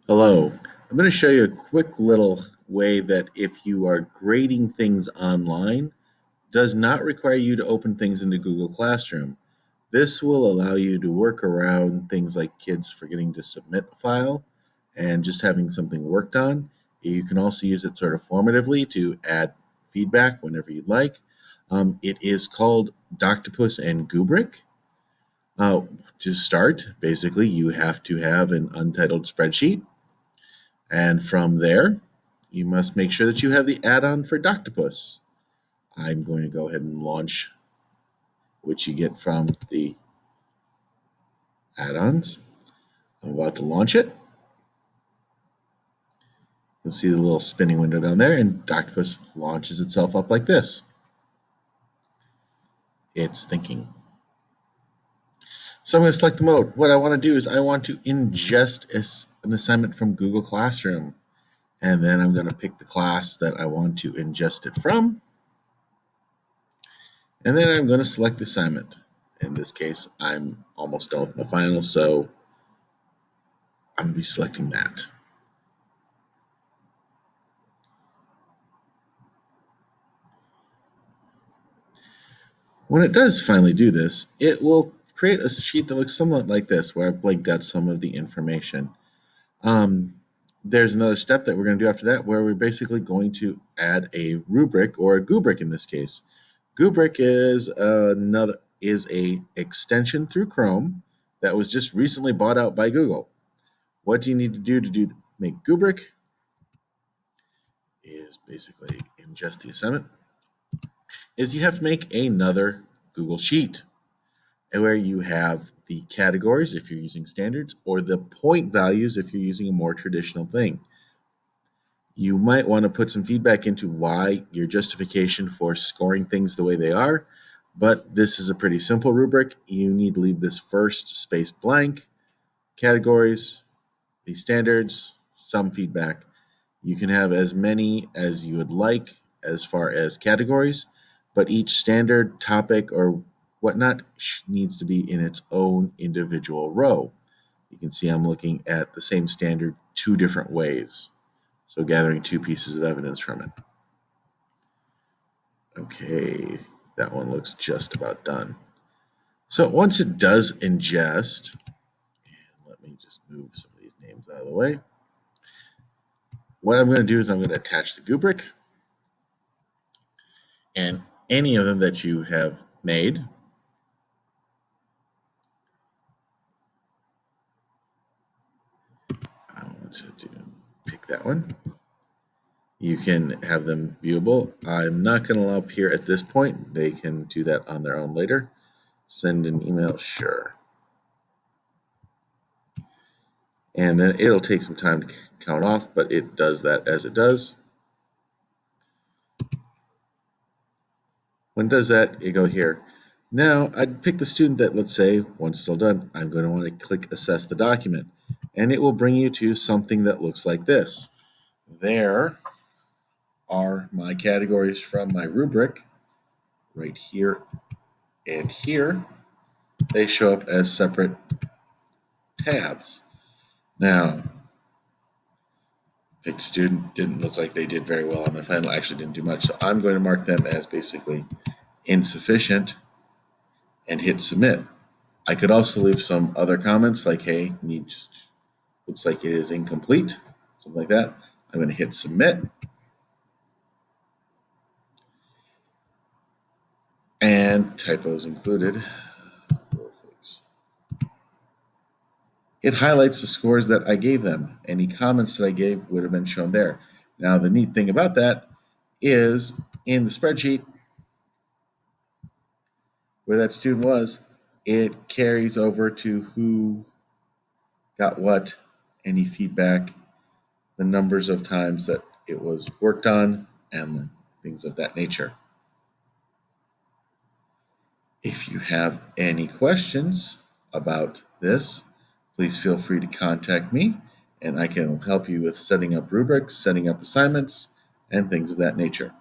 Hello. I'm going to show you a quick little way that if you are grading things online, does not require you to open things into Google Classroom. This will allow you to work around things like kids forgetting to submit a file and just having something worked on. You can also use it sort of formatively to add feedback whenever you'd like. It is called Doctopus and Goobric. Uh, to start, basically, you have to have an untitled spreadsheet. And from there, you must make sure that you have the add-on for Doctopus. I'm going to go ahead and launch, which you get from the add-ons. I'm about to launch it. You'll see the little spinning window down there, and Doctopus launches itself up like this. It's thinking. So I'm going to select the mode. What I want to do is I want to ingest an assignment from Google Classroom. And then I'm going to pick the class that I want to ingest it from. And then I'm going to select the assignment. In this case, I'm almost done with my final, so I'm going to be selecting that. When it does finally do this, it will create a sheet that looks somewhat like this, where I've blanked out some of the information. There's another step that we're going to do after that, where we're basically going to add a rubric, or a Goobric in this case. Goobric is a extension through Chrome that was just recently bought out by Google. What do you need to do make Goobric? Is basically ingest the assignment. Is you have to make another Google Sheet where you have the categories if you're using standards, or the point values if you're using a more traditional thing. You might want to put some feedback into why your justification for scoring things the way they are, but this is a pretty simple rubric. You need to leave this first space blank, categories, the standards, some feedback. You can have as many as you would like as far as categories, but each standard, topic, or whatnot needs to be in its own individual row. You can see I'm looking at the same standard two different ways. So gathering two pieces of evidence from it. Okay, that one looks just about done. So once it does ingest, and let me just move some of these names out of the way. What I'm going to do is I'm going to attach the Goobric and any of them that you have made. I want to pick that one. You can have them viewable. I'm not going to allow peer at this point. They can do that on their own later. Send an email, sure. And then it'll take some time to count off, but it does that as it does. When it does that, you go here. Now, I'd pick the student that, let's say, once it's all done, I'm going to want to click Assess the Document. And it will bring you to something that looks like this. There are my categories from my rubric, right here and here. They show up as separate tabs. Now, picked student didn't look like they did very well on their final, actually didn't do much, so I'm going to mark them as basically insufficient and hit submit. I could also leave some other comments like, hey, looks like it is incomplete, something like that. I'm going to hit submit. And typos included. It highlights the scores that I gave them. Any comments that I gave would have been shown there. Now, the neat thing about that is in the spreadsheet where that student was, it carries over to who got what, any feedback, the numbers of times that it was worked on, and things of that nature. If you have any questions about this, please feel free to contact me, and I can help you with setting up rubrics, setting up assignments, and things of that nature.